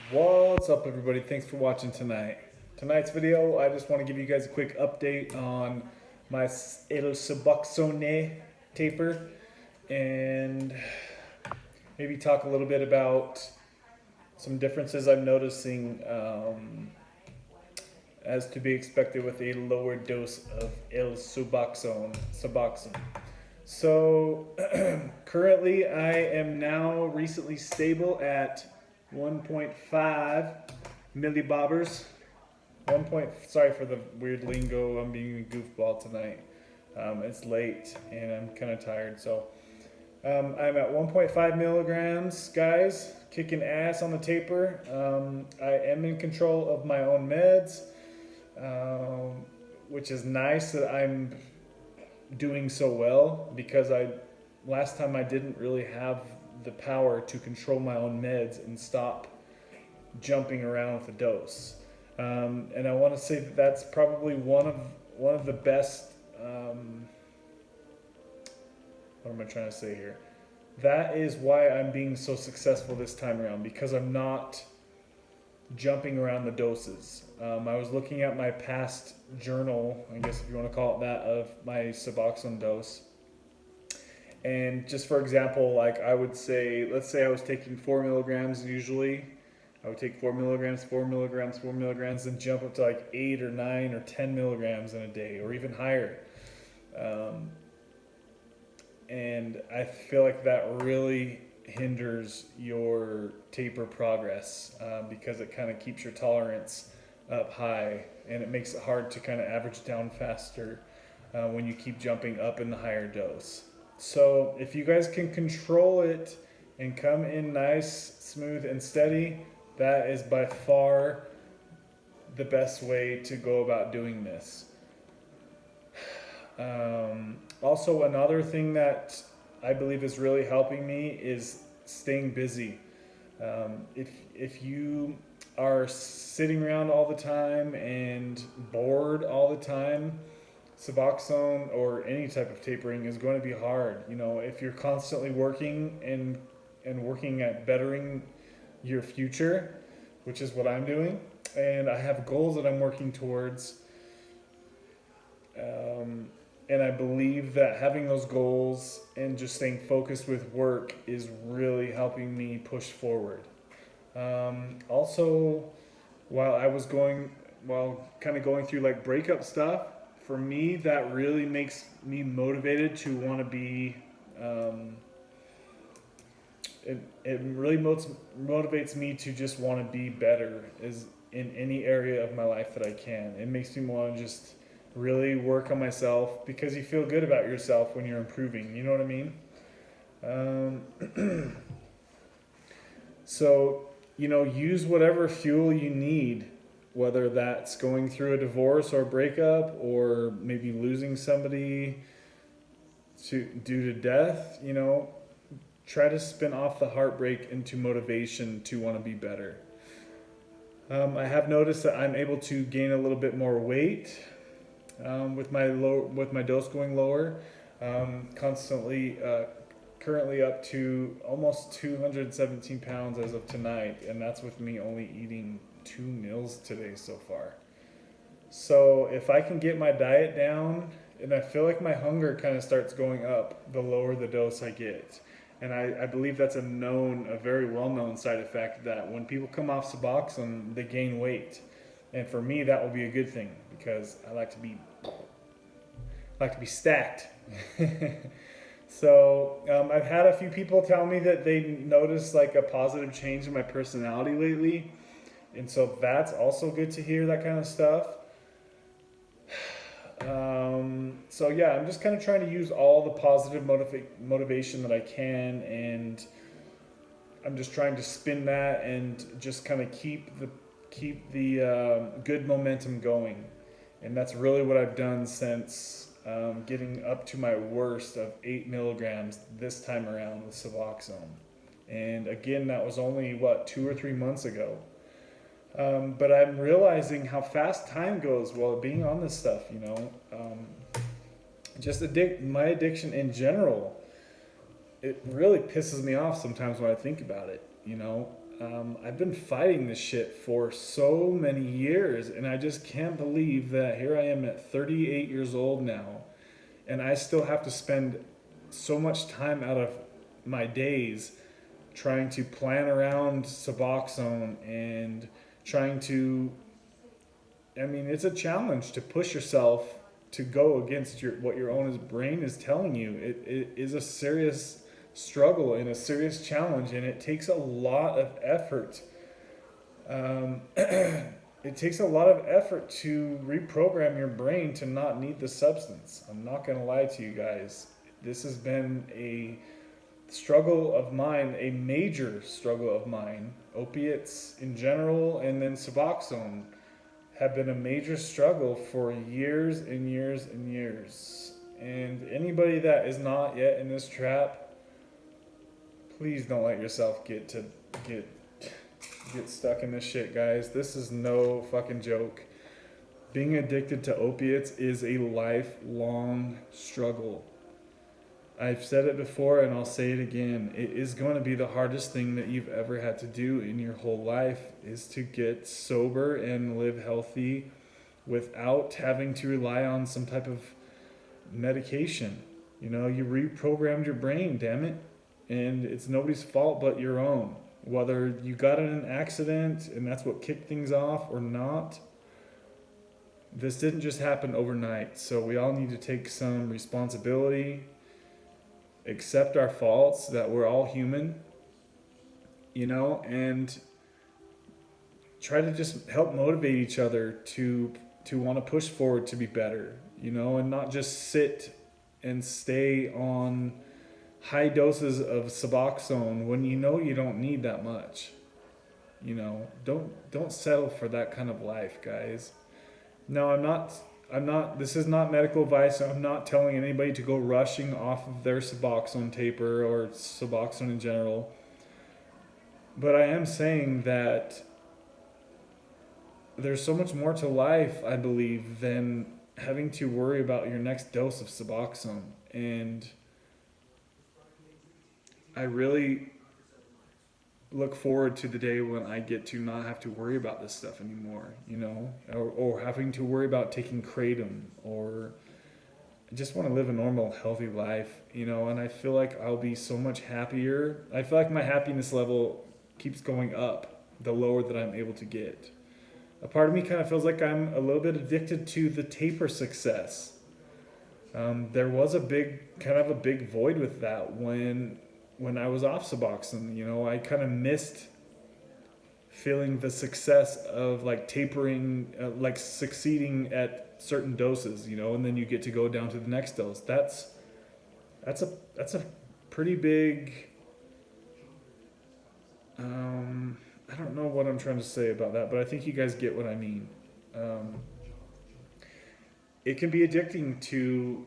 What's up, everybody? Thanks for watching tonight. Tonight's video, I just want to give you guys a quick update on my El Suboxone taper and maybe talk a little bit about some differences I'm noticing as to be expected with a lower dose of El Suboxone. So currently I am now recently stable at 1.5 millibobbers. Sorry for the weird lingo. I'm being a goofball tonight. It's late and I'm kind of tired. So I'm at 1.5 milligrams, guys. Kicking ass on the taper. I am in control of my own meds, which is nice that I'm doing so well, because last time I didn't really have the power to control my own meds and stop jumping around with the dose. And I want to say that that's probably one of the best. What am I trying to say here? That is why I'm being so successful this time around, because I'm not jumping around the doses. I was looking at my past journal, I guess if you want to call it that, of my Suboxone dose. And just for example, like I would say, let's say I was taking 4 milligrams usually. I would take 4 milligrams, 4 milligrams, 4 milligrams, and jump up to like 8 or 9 or 10 milligrams in a day, or even higher. And I feel like that really hinders your taper progress, because it kind of keeps your tolerance up high, and it makes it hard to kind of average down faster when you keep jumping up in the higher dose. So if you guys can control it and come in nice, smooth, and steady, that is by far the best way to go about doing this. Also, another thing that I believe is really helping me is staying busy. If you are sitting around all the time and bored all the time, Suboxone or any type of tapering is going to be hard. You know, if you're constantly working and working at bettering your future, which is what I'm doing, and I have goals that I'm working towards. And I believe that having those goals and just staying focused with work is really helping me push forward. Also, while kind of going through like breakup stuff, for me, that really makes me motivated to want to be, it really motivates me to just want to be better in any area of my life that I can. It makes me want to just really work on myself, because you feel good about yourself when you're improving. You know what I mean? So, use whatever fuel you need, whether that's going through a divorce or a breakup, or maybe losing somebody due to death. Try to spin off the heartbreak into motivation to want to be better. I have noticed that I'm able to gain a little bit more weight with my dose going lower. Currently up to almost 217 pounds as of tonight, and that's with me only eating 2 meals today so far. So if I can get my diet down, and I feel like my hunger kind of starts going up the lower the dose I get. And I believe that's a very well-known side effect, that when people come off Suboxone, they gain weight. And for me, that will be a good thing, because I like to be stacked. So I've had a few people tell me that they noticed like a positive change in my personality lately. And so that's also good to hear, that kind of stuff. So yeah, I'm just kind of trying to use all the positive motivation that I can, and I'm just trying to spin that and just kind of keep the good momentum going. And that's really what I've done since getting up to my worst of 8 milligrams this time around with Suboxone. And again, that was only 2 or 3 months ago. But I'm realizing how fast time goes while being on this stuff. My addiction in general, it really pisses me off sometimes when I think about it. I've been fighting this shit for so many years, and I just can't believe that here I am at 38 years old now, and I still have to spend so much time out of my days trying to plan around Suboxone and trying to. I mean, it's a challenge to push yourself to go against what your own brain is telling you. It is a serious struggle and a serious challenge, and it takes a lot of effort. It takes a lot of effort to reprogram your brain to not need the substance. I'm not going to lie to you guys. This has been a struggle of mine, a major struggle of mine. Opiates in general, and then Suboxone have been a major struggle for years and years and years. And anybody that is not yet in this trap, please don't let yourself get stuck in this shit, guys. This is no fucking joke. Being addicted to opiates is a lifelong struggle. I've said it before and I'll say it again. It is going to be the hardest thing that you've ever had to do in your whole life, is to get sober and live healthy without having to rely on some type of medication. You know, you reprogrammed your brain, damn it. And it's nobody's fault but your own. Whether you got in an accident and that's what kicked things off or not, this didn't just happen overnight. So we all need to take some responsibility, accept our faults, that we're all human, you know, and try to just help motivate each other to want to push forward to be better, you know, and not just sit and stay on high doses of Suboxone when you know you don't need that much. You know, don't settle for that kind of life, guys. No, I'm not, this is not medical advice. I'm not telling anybody to go rushing off of their Suboxone taper or Suboxone in general. But I am saying that there's so much more to life, I believe, than having to worry about your next dose of Suboxone. And I really look forward to the day when I get to not have to worry about this stuff anymore, you know, or having to worry about taking kratom, or I just want to live a normal, healthy life, you know, and I feel like I'll be so much happier. I feel like my happiness level keeps going up the lower that I'm able to get. A part of me kind of feels like I'm a little bit addicted to the taper success. There was a big void with that when I was off Suboxone. You know, I kind of missed feeling the success of like tapering, like succeeding at certain doses, you know, and then you get to go down to the next dose. That's a pretty big, I don't know what I'm trying to say about that, but I think you guys get what I mean. It can be addicting to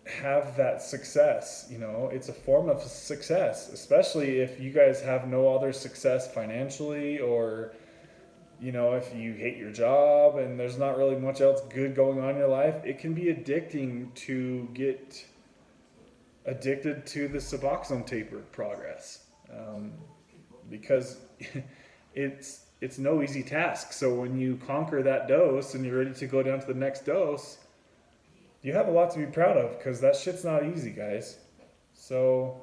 have that success, you know. It's a form of success, especially if you guys have no other success financially, or, you know, if you hate your job and there's not really much else good going on in your life. It can be addicting to get addicted to the Suboxone taper progress, because it's no easy task. So when you conquer that dose and you're ready to go down to the next dose, you have a lot to be proud of, because that shit's not easy, guys. So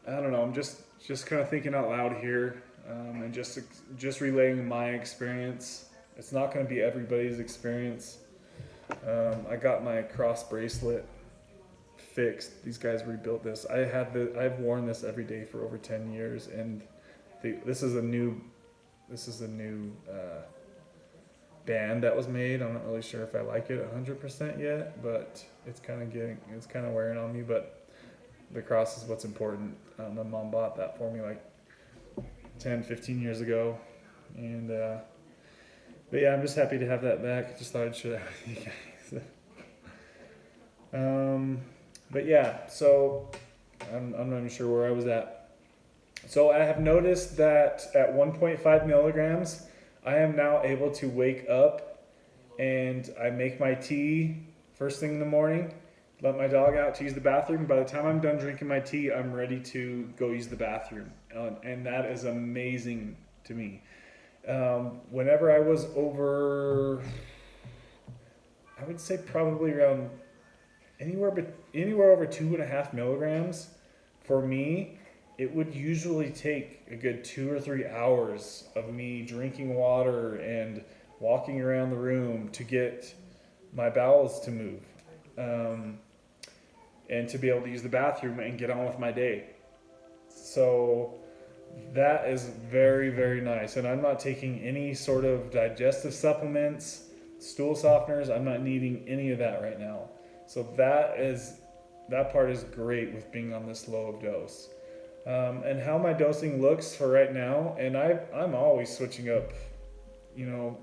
I don't know, I'm just kind of thinking out loud here, and just relaying my experience. It's not going to be everybody's experience. I got my cross bracelet fixed. These guys rebuilt this. I've worn this every day for over 10 years, and this is a new band that was made. I'm not really sure if I like it 100% yet, but it's kind of wearing on me. But the cross is what's important. My mom bought that for me like 10, 15 years ago, and but yeah, I'm just happy to have that back. Just thought I'd share that with you guys. But yeah, so I'm not even sure where I was at. So I have noticed that at 1.5 milligrams, I am now able to wake up and I make my tea first thing in the morning, let my dog out to use the bathroom. By the time I'm done drinking my tea, I'm ready to go use the bathroom. and that is amazing to me. Whenever I was over, I would say probably around anywhere over 2.5 milligrams, for me, it would usually take a good 2 or 3 hours of me drinking water and walking around the room to get my bowels to move, and to be able to use the bathroom and get on with my day. So that is very, very nice. And I'm not taking any sort of digestive supplements, stool softeners. I'm not needing any of that right now. So that part is great with being on this low of dose. And how my dosing looks for right now, and I'm always switching up, you know,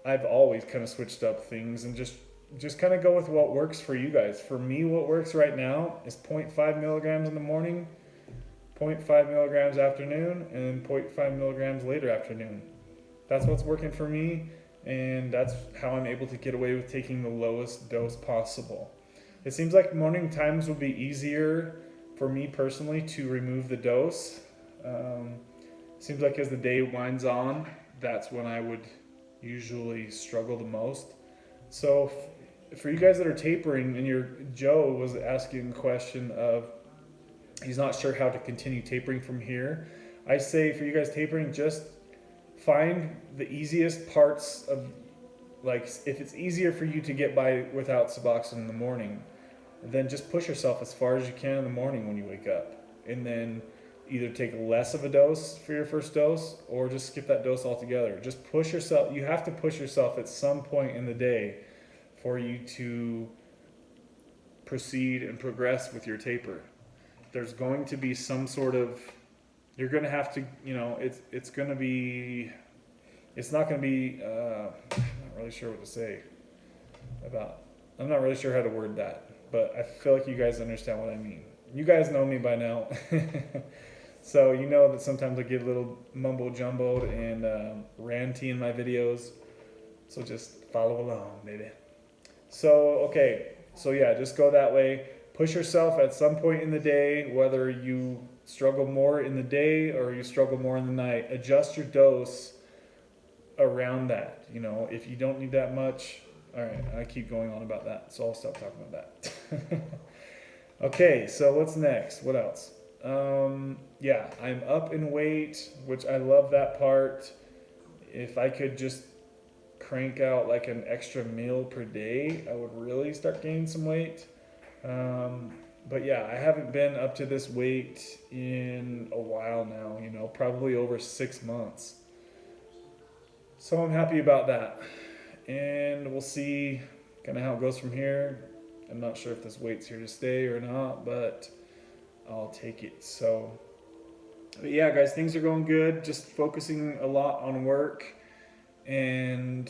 I've always kind of switched up things and just kind of go with what works for you guys. For me, what works right now is 0.5 milligrams in the morning, 0.5 milligrams afternoon, and 0.5 milligrams later afternoon. That's what's working for me, and that's how I'm able to get away with taking the lowest dose possible. It seems like morning times would be easier for me personally to remove the dose. Seems like as the day winds on, that's when I would usually struggle the most. So for you guys that are tapering, and Joe was asking a question of he's not sure how to continue tapering from here. I say for you guys tapering, just find the easiest parts of, like, if it's easier for you to get by without Suboxone in the morning, then just push yourself as far as you can in the morning when you wake up, and then either take less of a dose for your first dose or just skip that dose altogether. Just push yourself. You have to push yourself at some point in the day for you to proceed and progress with your taper. There's going to be some sort of, you're going to have to, it's going to be, it's not going to be, I'm not really sure what to say about, I'm not really sure how to word that, but I feel like you guys understand what I mean. You guys know me by now. So you know that sometimes I get a little mumbo jumbled and ranty in my videos. So just follow along, baby. So, okay. So yeah, just go that way. Push yourself at some point in the day, whether you struggle more in the day or you struggle more in the night. Adjust your dose around that. If you don't need that much, all right, I keep going on about that, so I'll stop talking about that. Okay, so what's next? What else? Yeah, I'm up in weight, which I love that part. If I could just crank out like an extra meal per day, I would really start gaining some weight. But yeah, I haven't been up to this weight in a while now, probably over 6 months. So I'm happy about that. And we'll see kind of how it goes from here. I'm not sure if this weight's here to stay or not, but I'll take it. So, but yeah, guys, things are going good. Just focusing a lot on work and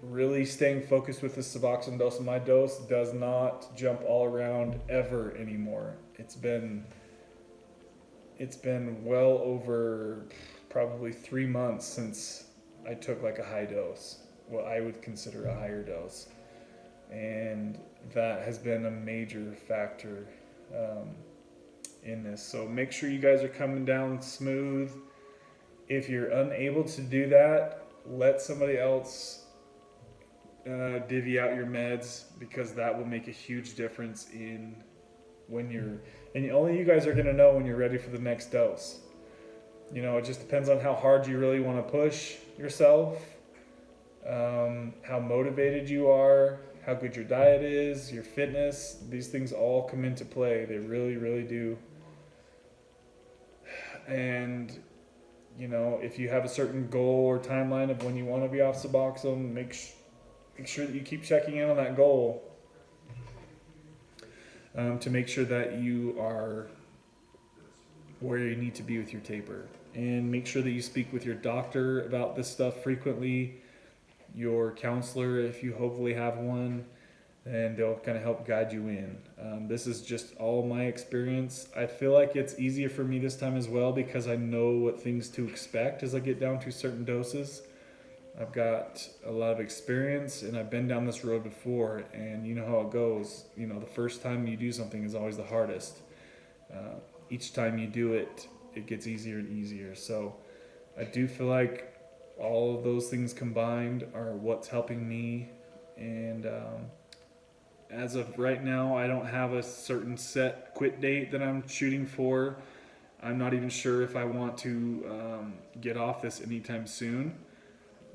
really staying focused with the Suboxone dose. My dose does not jump all around ever anymore. It's been well over probably 3 months since I took like a high dose, what I would consider a higher dose. And that has been a major factor in this. So make sure you guys are coming down smooth. If you're unable to do that, let somebody else divvy out your meds, because that will make a huge difference in when you're, and only you guys are going to know when you're ready for the next dose. It just depends on how hard you really want to push yourself, how motivated you are, how good your diet is, your fitness. These things all come into play. They really, really do. And, if you have a certain goal or timeline of when you want to be off Suboxone, make sure that you keep checking in on that goal to make sure that you are where you need to be with your taper. And make sure that you speak with your doctor about this stuff frequently, your counselor if you hopefully have one, and they'll kind of help guide you in. This is just all my experience. I feel like it's easier for me this time as well because I know what things to expect as I get down to certain doses. I've got a lot of experience and I've been down this road before, and you know how it goes. The first time you do something is always the hardest. Each time you do it, it gets easier and easier. So I do feel like all of those things combined are what's helping me. And as of right now, I don't have a certain set quit date that I'm shooting for. I'm not even sure if I want to get off this anytime soon.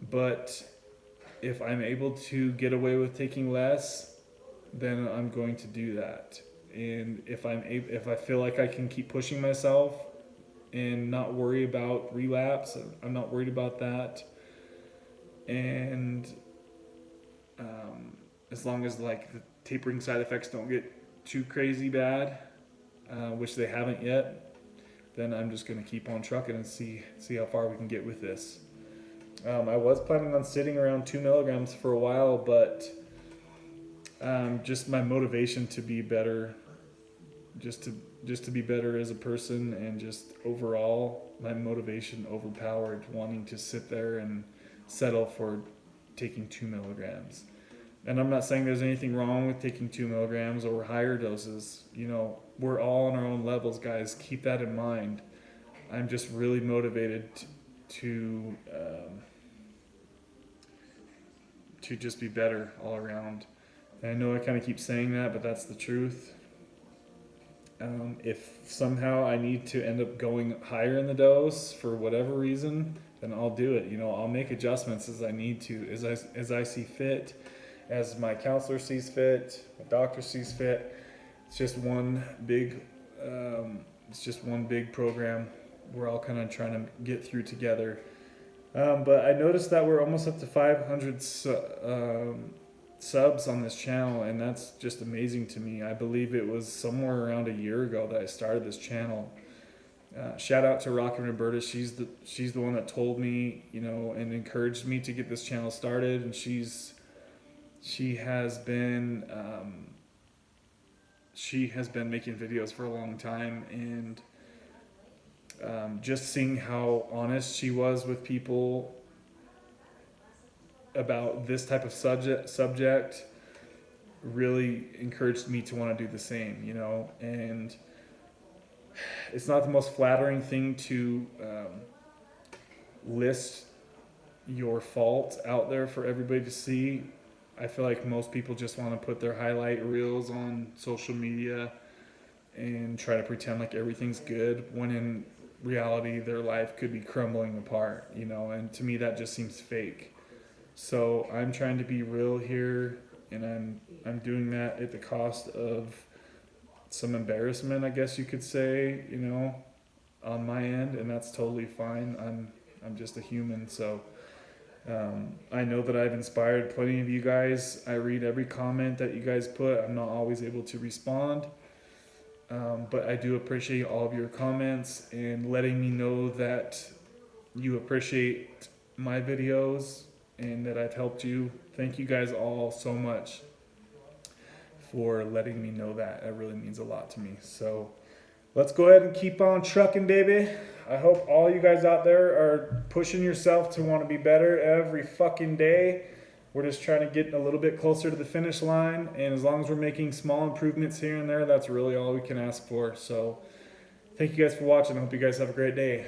But if I'm able to get away with taking less, then I'm going to do that. And if I feel like I can keep pushing myself and not worry about relapse, I'm not worried about that. And as long as like the tapering side effects don't get too crazy bad, which they haven't yet, then I'm just going to keep on trucking and see how far we can get with this. I was planning on sitting around 2 milligrams for a while, but just my motivation to be better, just to be better as a person, and just overall my motivation overpowered wanting to sit there and settle for taking 2 milligrams. And I'm not saying there's anything wrong with taking 2 milligrams or higher doses. You know, we're all on our own levels, guys. Keep that in mind. I'm just really motivated to just be better all around. And I know I kind of keep saying that, but that's the truth. If somehow I need to end up going higher in the dose for whatever reason, then I'll do it. You know, I'll make adjustments as I need to, as I see fit, as my counselor sees fit, my doctor sees fit. It's just one big program we're all kind of trying to get through together. But I noticed that we're almost up to 500 subs on this channel, and that's just amazing to me. I believe it was somewhere around a year ago that I started this channel. Shout out to Rocky Roberta. She's the one that told me, you know, and encouraged me to get this channel started, and she has been making videos for a long time, and just seeing how honest she was with people about this type of subject really encouraged me to want to do the same, you know. And it's not the most flattering thing to list your faults out there for everybody to see. I feel like most people just want to put their highlight reels on social media and try to pretend like everything's good, when in reality their life could be crumbling apart, you know. And to me that just seems fake. So I'm trying to be real here, and I'm doing that at the cost of some embarrassment, I guess you could say, you know, on my end, and that's totally fine. I'm just a human. So I know that I've inspired plenty of you guys. I read every comment that you guys put. I'm not always able to respond, but I do appreciate all of your comments and letting me know that you appreciate my videos and that I've helped you. Thank you guys all so much for letting me know that. It really means a lot to me. So let's go ahead and keep on trucking, baby. I hope all you guys out there are pushing yourself to want to be better every fucking day. We're just trying to get a little bit closer to the finish line, and as long as we're making small improvements here and there, that's really all we can ask for. So thank you guys for watching. I hope you guys have a great day.